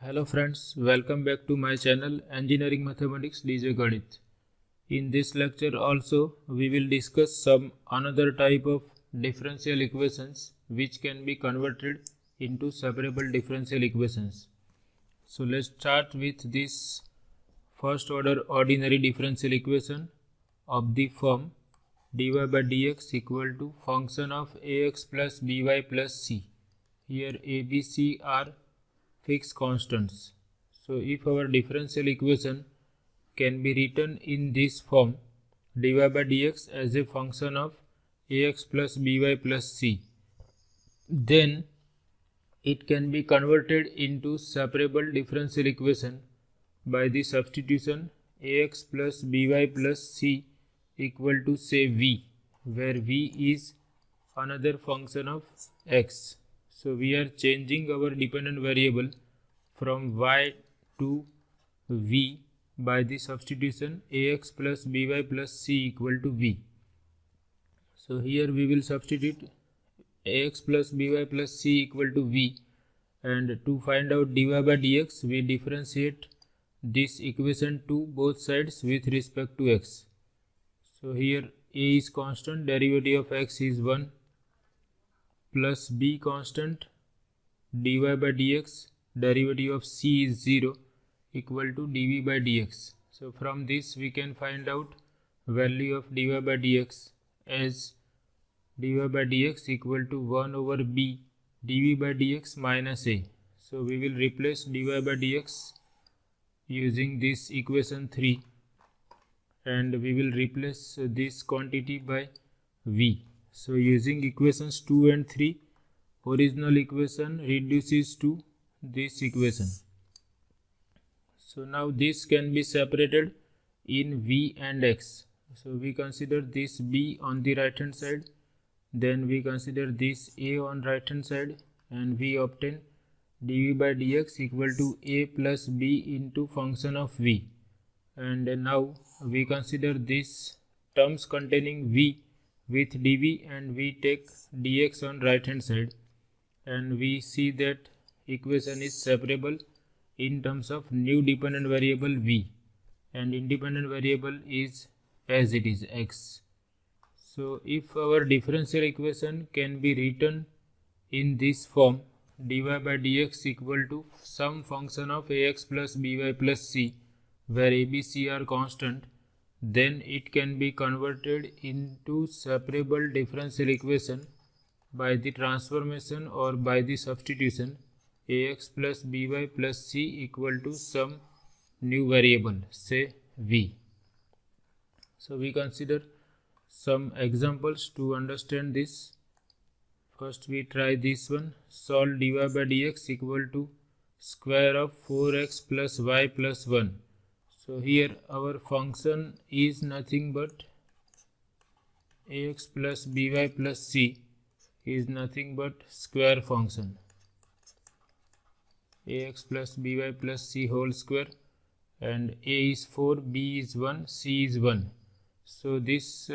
Hello friends, welcome back to my channel Engineering Mathematics DJ Ganit. In this lecture also we will discuss some another type of differential equations which can be converted into separable differential equations. So let's start with this first order ordinary differential equation of the form dy by dx equal to function of ax plus by plus c. Here a, b, c are fixed constants. So if our differential equation can be written in this form dy by dx as a function of ax plus by plus c, then it can be converted into separable differential equation by the substitution ax plus by plus c equal to say v, where v is another function of x. So we are changing our dependent variable from y to v by the substitution ax plus by plus c equal to v. So here we will substitute ax plus by plus c equal to v, and to find out dy by dx we differentiate this equation to both sides with respect to x. So here a is constant, derivative of x is 1, plus b constant, dy by dx, derivative of c is 0, equal to dv by dx. So from this we can find out value of dy by dx as dy by dx equal to 1 over b dv by dx minus a. So we will replace dy by dx using this equation 3, and we will replace this quantity by v. So using equations 2 and 3, original equation reduces to this equation. So now this can be separated in v and x. So we consider this b on the right hand side, then we consider this a on right hand side, and we obtain dv by dx equal to a plus b into function of v. And now we consider these terms containing v with dv, and we take dx on right hand side, and we see that equation is separable in terms of new dependent variable v, and independent variable is as it is x. So if our differential equation can be written in this form dy by dx equal to some function of ax plus by plus c, where a, b, c are constant, then it can be converted into separable differential equation by the transformation or by the substitution ax plus by plus c equal to some new variable, say v. So we consider some examples to understand this. First we try this one. Solve dy by dx equal to square of 4x plus y plus 1. So here our function is nothing but ax plus by plus c is nothing but square function, ax plus by plus c whole square, and a is 4, b is 1, c is 1. So this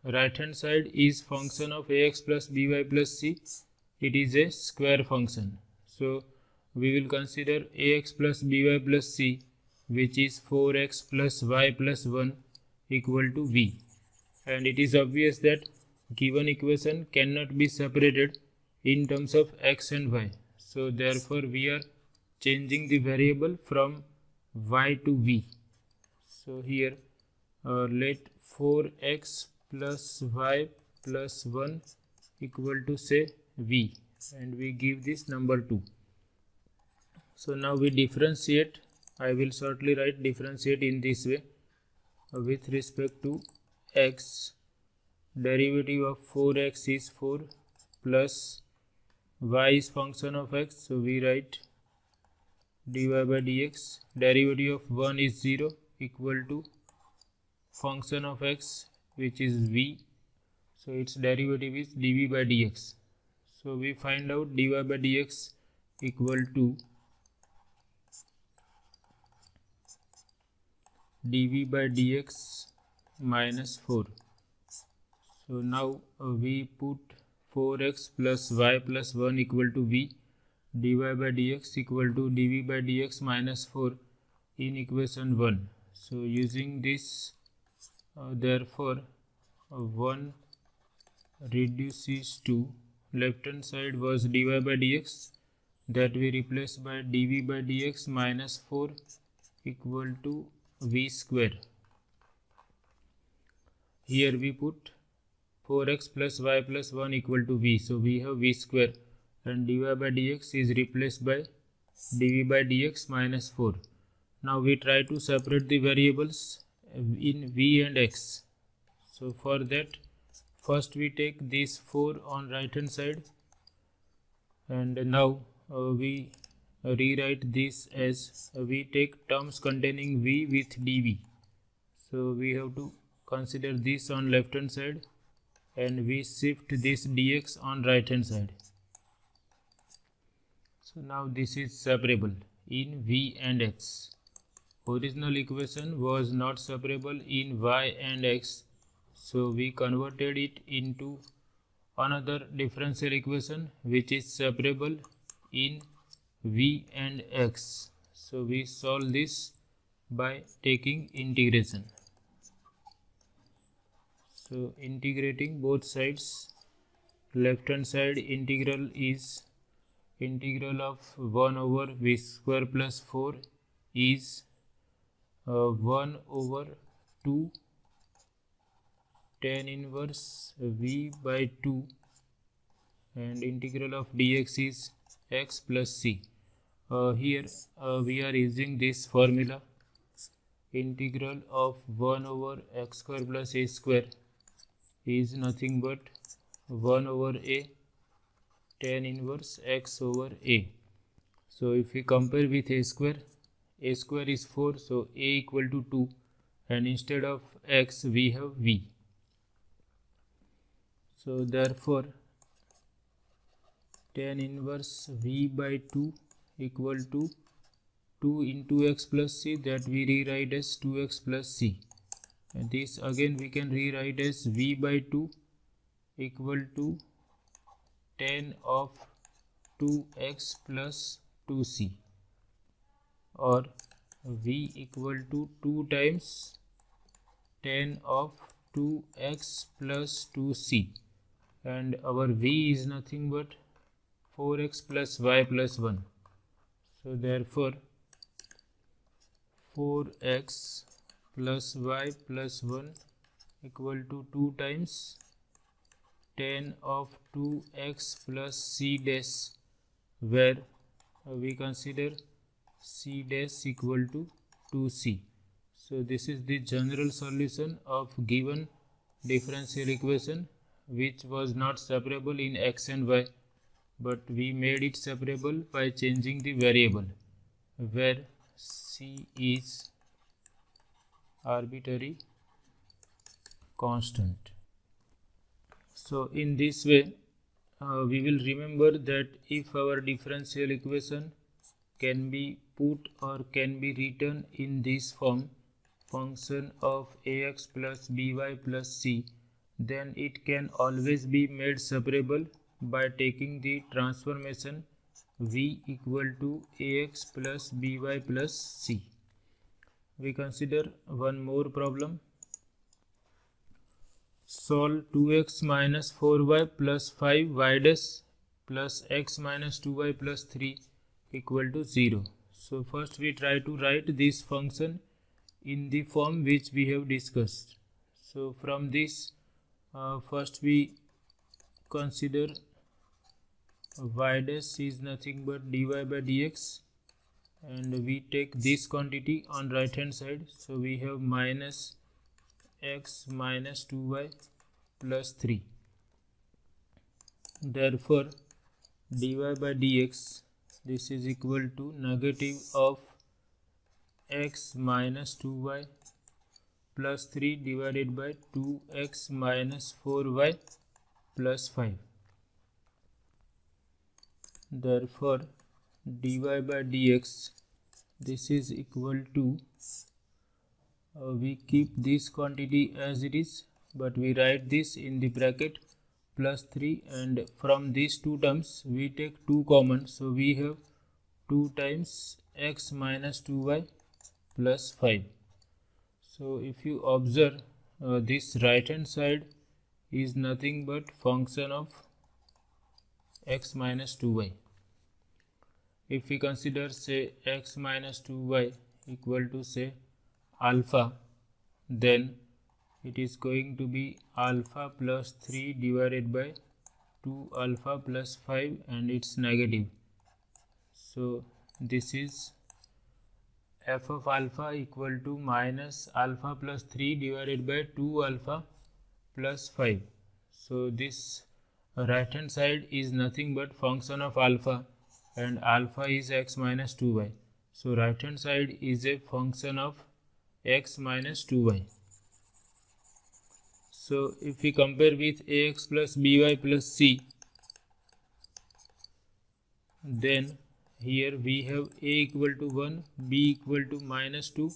right hand side is function of ax plus by plus c. It is a square function. So we will consider ax plus by plus c, which is 4x plus y plus 1 equal to v. And it is obvious that given equation cannot be separated in terms of x and y. So therefore we are changing the variable from y to v. So here let 4x plus y plus 1 equal to say v, and we give this number 2. So now we differentiate. I will shortly write differentiate in this way. With respect to x, derivative of 4x is 4 plus y is function of x, so we write dy by dx, derivative of 1 is 0 equal to function of x which is v, so its derivative is dv by dx. So we find out dy by dx equal to dv by dx minus 4. So now we put 4x plus y plus 1 equal to v. dy by dx equal to dv by dx minus 4 in equation 1. So using this, therefore 1 reduces to left hand side was dy by dx, that we replace by dv by dx minus 4 equal to v square. Here we put 4x plus y plus 1 equal to v, so we have v square, and dy by dx is replaced by dv by dx minus 4. Now we try to separate the variables in v and x. So for that, first we take this 4 on right hand side, and now we rewrite this as we take terms containing v with dv. So we have to consider this on left hand side, and we shift this dx on right hand side. So now this is separable in v and x. Original equation was not separable in y and x, so we converted it into another differential equation which is separable in v and x. So we solve this by taking integration. So integrating both sides, left hand side integral is integral of 1 over v square plus 4 is 1 over 2 tan inverse v by 2, and integral of dx is x plus c. Here we are using this formula, integral of 1 over x square plus a square is nothing but 1 over a tan inverse x over a. So if we compare with a square is 4, so a equal to 2, and instead of x we have v. So therefore tan inverse v by 2 equal to 2 into x plus c, that we rewrite as 2x plus c, and this again we can rewrite as v by 2 equal to tan of 2x plus 2c, or v equal to 2 times tan of 2x plus 2c, and our v is nothing but 4x plus y plus 1. So therefore 4x plus y plus 1 equal to 2 times tan of 2x plus c dash, where we consider c dash equal to 2c. So this is the general solution of given differential equation, which was not separable in x and y, but we made it separable by changing the variable, where c is arbitrary constant. So in this way we will remember that if our differential equation can be put or can be written in this form, function of ax plus by plus c, then it can always be made separable by taking the transformation v equal to ax plus by plus c. We consider one more problem. Solve 2x minus 4y plus 5y dash plus x minus 2y plus 3 equal to 0. So first we try to write this function in the form which we have discussed. So from this, first we consider y dash is nothing but dy by dx, and we take this quantity on right hand side, so we have minus x minus 2y plus 3. Therefore dy by dx, this is equal to negative of x minus 2y plus 3 divided by 2x minus 4y plus 5. Therefore dy by dx, this is equal to we keep this quantity as it is, but we write this in the bracket plus 3, and from these two terms we take 2 common, so we have 2 times x minus 2y plus 5. So if you observe, this right hand side is nothing but function of x minus 2y. If we consider say x minus 2y equal to say alpha, then it is going to be alpha plus 3 divided by 2 alpha plus 5, and it's negative. So this is f of alpha equal to minus alpha plus 3 divided by 2 alpha plus 5. So this right hand side is nothing but function of alpha, and alpha is x minus 2y. So right hand side is a function of x minus 2y. So if we compare with ax plus by plus c, then here we have a equal to 1, b equal to minus 2,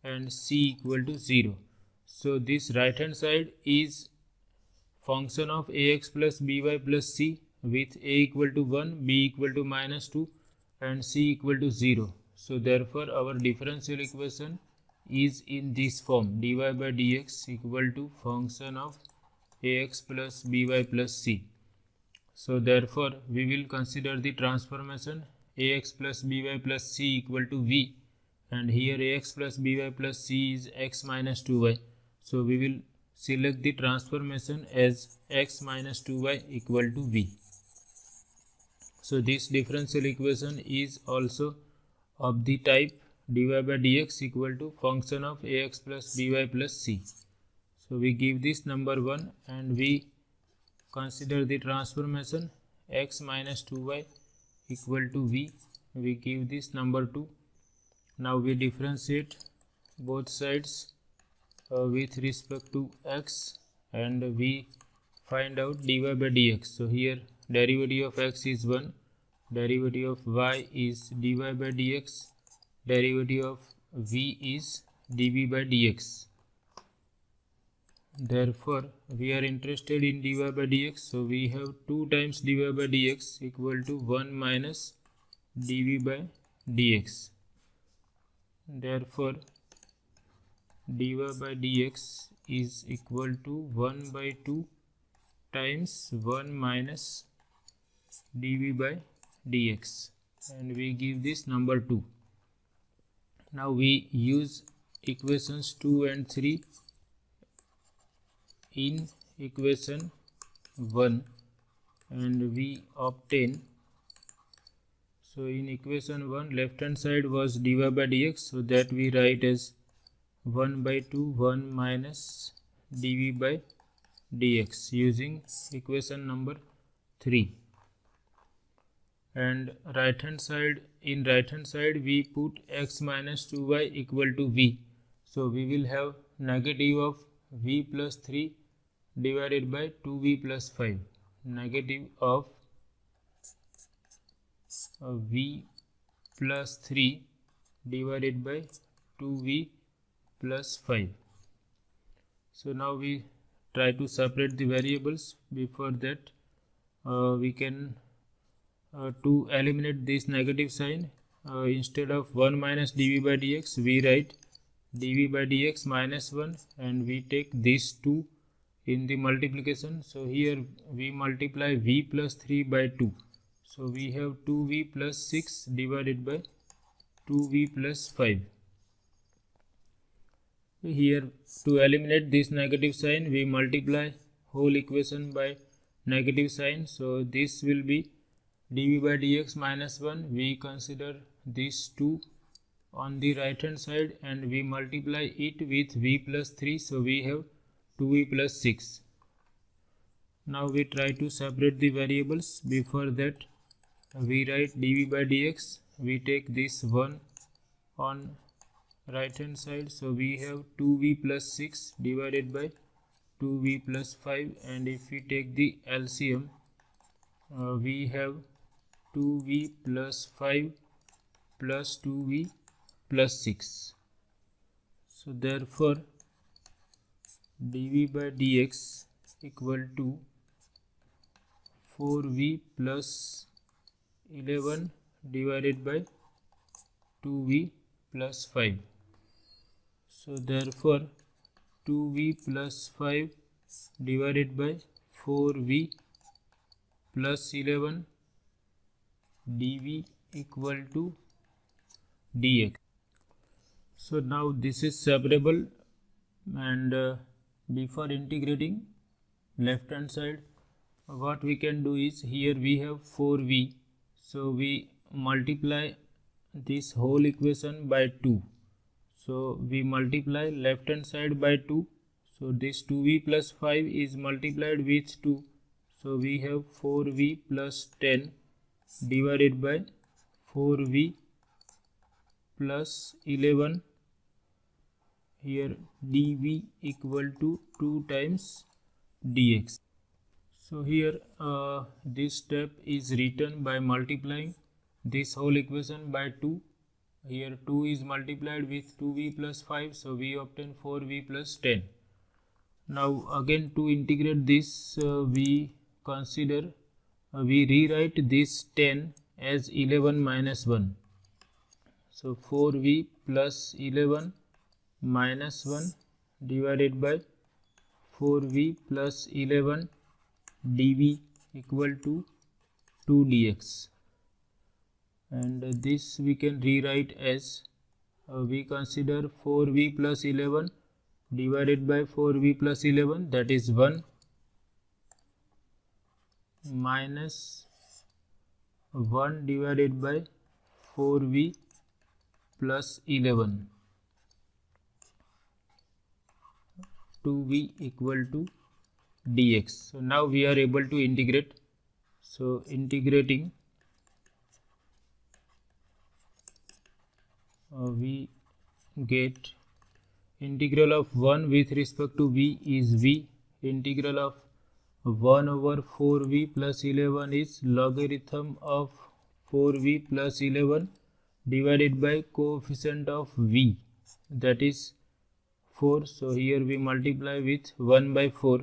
and c equal to 0. So this right hand side is function of ax plus by plus c with a equal to 1, b equal to minus 2, and c equal to 0. So therefore our differential equation is in this form: dy by dx equal to function of ax plus by plus c. So therefore we will consider the transformation ax plus by plus c equal to v, and here ax plus by plus c is x minus 2y. So we will select the transformation as x minus 2y equal to v. So this differential equation is also of the type dy by dx equal to function of ax plus by plus c. So we give this number 1, and we consider the transformation x minus 2y equal to v. We give this number 2. Now we differentiate both sides with respect to x, and we find out dy by dx. So here derivative of x is 1, derivative of y is dy by dx, derivative of v is dv by dx. Therefore we are interested in dy by dx, so we have 2 times dy by dx equal to 1 minus dv by dx. Therefore dy by dx is equal to 1 by 2 times 1 minus dv by dx, and we give this number 2. Now we use equations 2 and 3 in equation 1, and we obtain, so in equation 1 left hand side was dy by dx, so that we write as 1 by 2 1 minus dv by dx using equation number 3. And right hand side, in right hand side we put x minus 2y equal to v. So we will have negative of v plus 3 divided by 2v plus 5, negative of v plus 3 divided by 2v plus 5. So now we try to separate the variables. Before that we can to eliminate this negative sign, instead of 1 minus dv by dx we write dv by dx minus 1, and we take these 2 in the multiplication. So here we multiply v plus 3 by 2, so we have 2v plus 6 divided by 2v plus 5. Here to eliminate this negative sign we multiply whole equation by negative sign, so this will be dv by dx minus 1. We consider these 2 on the right hand side, and we multiply it with v plus 3, so we have 2v plus 6. Now we try to separate the variables. Before that we write dv by dx, we take this 1 on right hand side, so we have 2v plus 6 divided by 2v plus 5, and if we take the LCM we have 2v plus 5 plus 2v plus 6. So therefore dv by dx equal to 4v plus 11 divided by 2v plus 5. So therefore 2v plus 5 divided by 4v plus 11 dv equal to dx. So now this is separable, and before integrating left hand side, what we can do is, here we have 4v, so we multiply this whole equation by 2. So we multiply left hand side by 2, so this 2v plus 5 is multiplied with 2, so we have 4v plus 10 divided by 4v plus 11, here dv equal to 2 times dx. So here this step is written by multiplying this whole equation by 2. Here 2 is multiplied with 2v plus 5, so we obtain 4v plus 10. Now again to integrate this, we rewrite this 10 as 11 minus 1. So 4v plus 11 minus 1 divided by 4v plus 11 dv equal to 2 dx, and this we can rewrite as, we consider 4v plus 11 divided by 4v plus 11, that is 1, minus 1 divided by 4v plus 11, 2v equal to dx. So now we are able to integrate. So integrating, we get integral of 1 with respect to v is v, integral of 1 over 4v plus 11 is logarithm of 4v plus 11 divided by coefficient of v, that is 4. So here we multiply with 1 by 4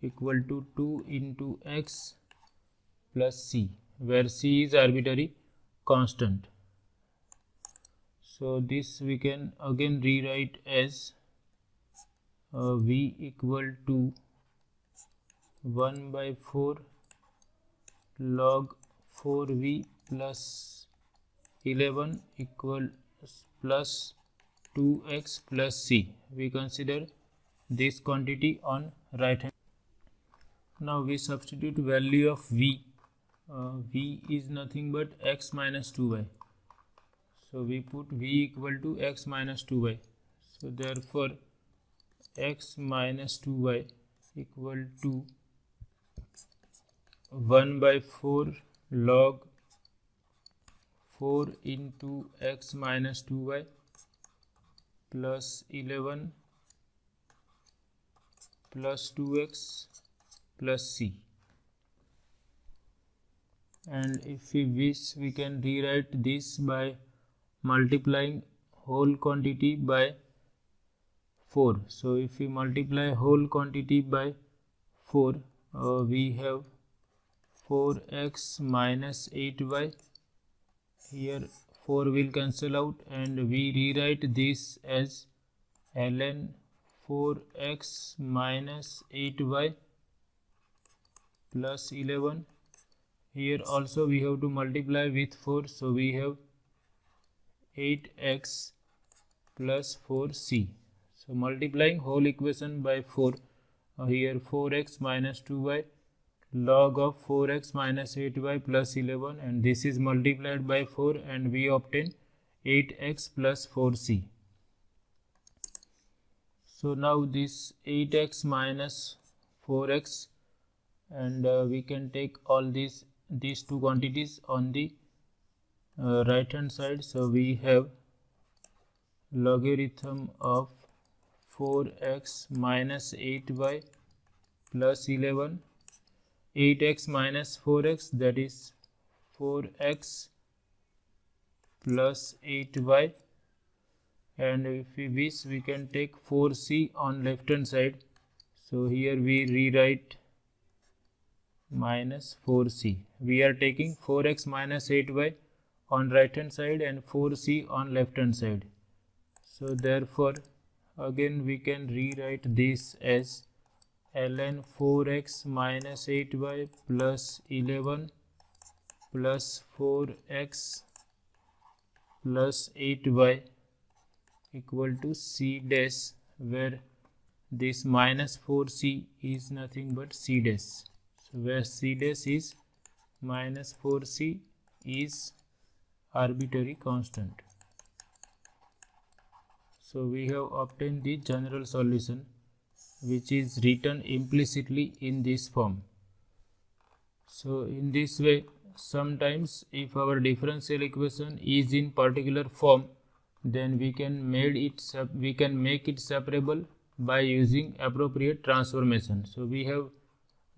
equal to 2 into x plus c, where c is arbitrary constant. So this we can again rewrite as v equal to 1 by 4 log 4v plus 11 equal plus 2x plus c. We consider this quantity on right hand. Now we substitute value of v. V is nothing but x minus 2y. So we put v equal to x minus 2y. So therefore x minus 2y equal to 1 by 4 log 4 into x minus 2y plus 11 plus 2x plus c. And if we wish, we can rewrite this by multiplying whole quantity by 4. So if we multiply whole quantity by 4, we have 4x minus 8y. Here 4 will cancel out, and we rewrite this as ln 4x minus 8y plus 11. Here also we have to multiply with 4, so we have 8x plus 4c. So multiplying whole equation by 4, here 4x minus 2y log of 4x minus 8y plus 11, and this is multiplied by 4, and we obtain 8x plus 4c. So now this 8x minus 4x, and we can take all these two quantities on the right hand side. So we have logarithm of 4x minus 8y plus 11, 8x minus 4x, that is 4x plus 8y, and if we wish, we can take 4c on left hand side. So here we rewrite minus 4c. We are taking 4x minus 8y on right hand side and 4c on left hand side. So therefore again we can rewrite this as ln 4x minus 8y plus 11 plus 4x plus 8y equal to c dash, where this minus 4c is nothing but c dash. So where c dash is minus 4c is arbitrary constant. So we have obtained the general solution, which is written implicitly in this form. So in this way, sometimes if our differential equation is in particular form, then we can make it separable by using appropriate transformation. So we have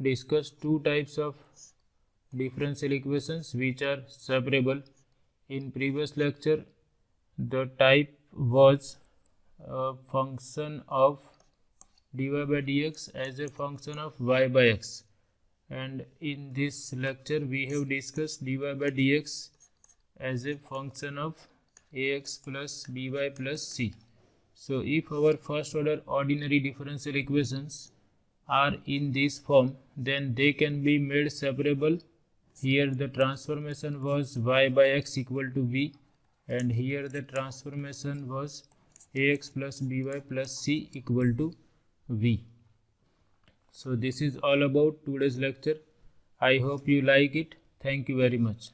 discussed two types of differential equations which are separable. In previous lecture, the type was a function of dy by dx as a function of y by x, and in this lecture we have discussed dy by dx as a function of ax plus by plus c. So if our first order ordinary differential equations are in this form, then they can be made separable. Here the transformation was y by x equal to v, and here the transformation was ax plus by plus c equal to v. So this is all about today's lecture. I hope you like it. Thank you very much.